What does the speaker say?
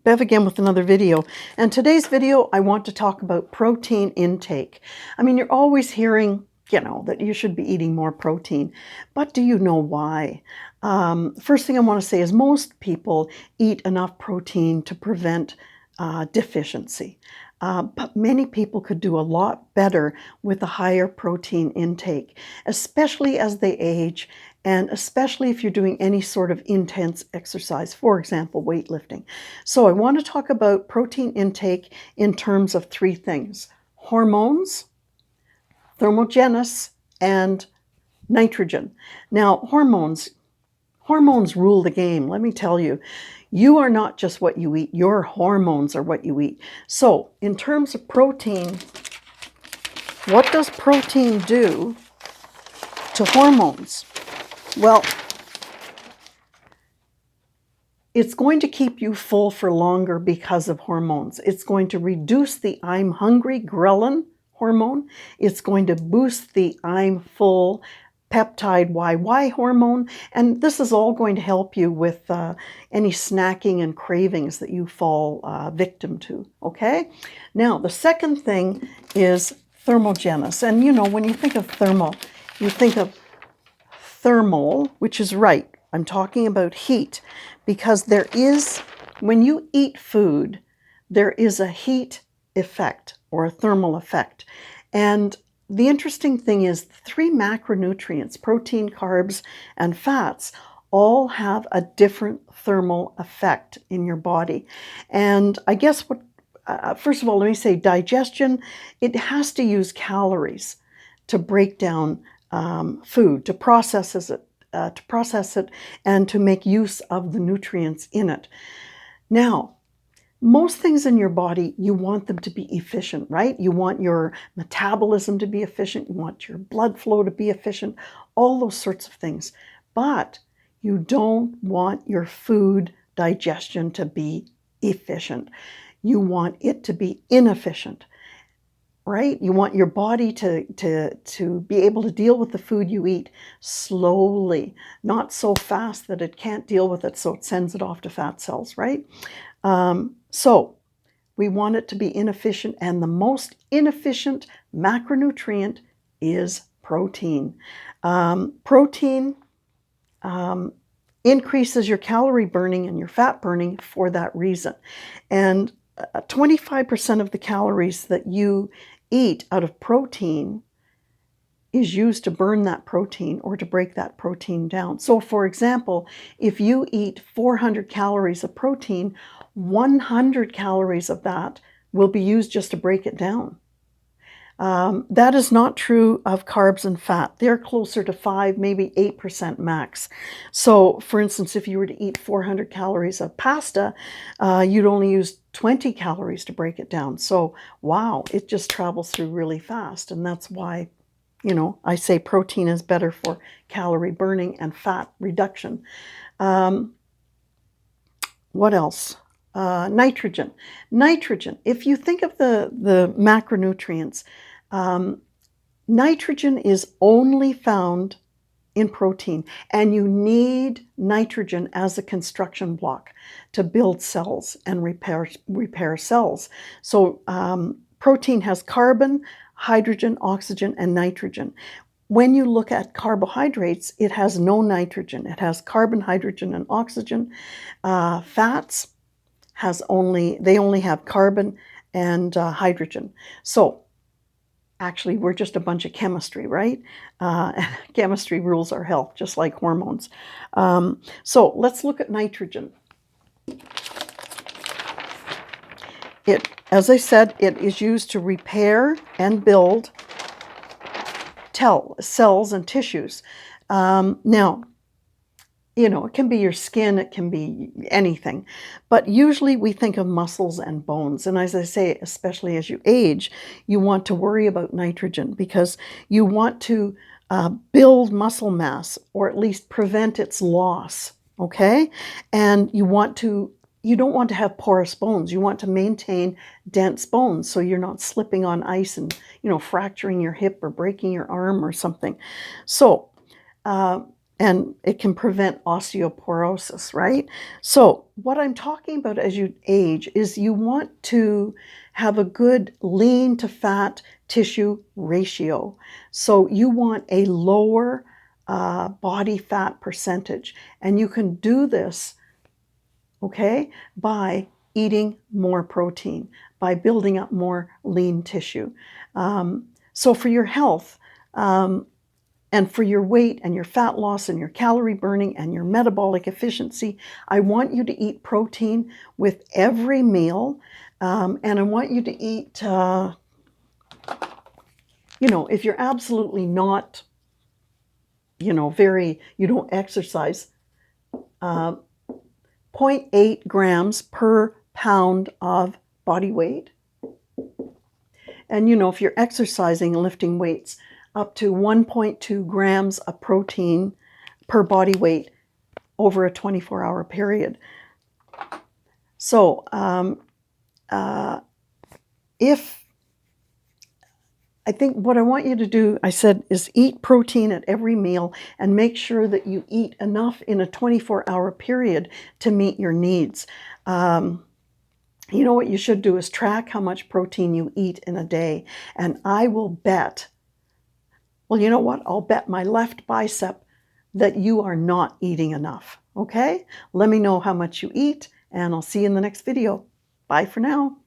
Bev again with another video. And today's video, I want to talk about protein intake. I mean, you're always hearing, that you should be eating more protein, but do you know why? First thing I want to say is most people eat enough protein to prevent deficiency. But many people could do a lot better with a higher protein intake, especially as they age, and especially if you're doing any sort of intense exercise, for example, weightlifting. So I want to talk about protein intake in terms of three things: hormones, thermogenesis, and nitrogen. Now, hormones rule the game, let me tell you. You are not just what you eat, your hormones are what you eat. So, in terms of protein, what does protein do to hormones? Well, it's going to keep you full for longer because of hormones. It's going to reduce the I'm hungry ghrelin hormone. It's going to boost the I'm full peptide YY hormone, and this is all going to help you with any snacking and cravings that you fall victim to, okay? Now, the second thing is thermogenesis, and when you think of thermal, you think of thermal, which is right. I'm talking about heat, because when you eat food, there is a heat effect or a thermal effect. And the interesting thing is the three macronutrients, protein, carbs, and fats, all have a different thermal effect in your body. And I guess first of all, let me say digestion, it has to use calories to break down food, to process it and to make use of the nutrients in it. Now, most things in your body, you want them to be efficient, right? You want your metabolism to be efficient. You want your blood flow to be efficient, all those sorts of things. But you don't want your food digestion to be efficient. You want it to be inefficient, right? You want your body to be able to deal with the food you eat slowly, not so fast that it can't deal with it, so it sends it off to fat cells, right? So we want it to be inefficient, and the most inefficient macronutrient is protein. Protein increases your calorie burning and your fat burning for that reason. And 25% of the calories that you eat out of protein is used to burn that protein or to break that protein down. So for example, if you eat 400 calories of protein, 100 calories of that will be used just to break it down. That is not true of carbs and fat. They're closer to 5, maybe 8% max. So for instance, if you were to eat 400 calories of pasta, you'd only use 20 calories to break it down. So wow, it just travels through really fast. And that's why I say protein is better for calorie burning and fat reduction. What else? Nitrogen. Nitrogen, if you think of the macronutrients, nitrogen is only found in protein, and you need nitrogen as a construction block to build cells and repair cells. So protein has carbon, hydrogen, oxygen, and nitrogen. When you look at carbohydrates, it has no nitrogen. It has carbon, hydrogen, and oxygen. Fats they only have carbon and hydrogen. So actually, we're just a bunch of chemistry, right? Chemistry rules our health, just like hormones. So let's look at nitrogen. As I said, it is used to repair and build cells and tissues. Now, it can be your skin, it can be anything, but usually we think of muscles and bones. And as I say, especially as you age, you want to worry about nitrogen because you want to build muscle mass, or at least prevent its loss, okay? And you don't want to have porous bones. You want to maintain dense bones so you're not slipping on ice and, fracturing your hip or breaking your arm or something. So and it can prevent osteoporosis, right? So what I'm talking about as you age is you want to have a good lean to fat tissue ratio. So you want a lower body fat percentage, and you can do this, okay, by eating more protein, by building up more lean tissue. So for your health, and for your weight and your fat loss and your calorie burning and your metabolic efficiency, I want you to eat protein with every meal. And I want you to eat, if you're absolutely not, you don't exercise, 0.8 grams per pound of body weight. And, if you're exercising and lifting weights, up to 1.2 grams of protein per body weight over a 24-hour period. So if I think what I want you to do, I said, is eat protein at every meal and make sure that you eat enough in a 24-hour period to meet your needs. What you should do is track how much protein you eat in a day. And I will bet, well, you know what? I'll bet my left bicep that you are not eating enough. Okay? Let me know how much you eat, and I'll see you in the next video. Bye for now.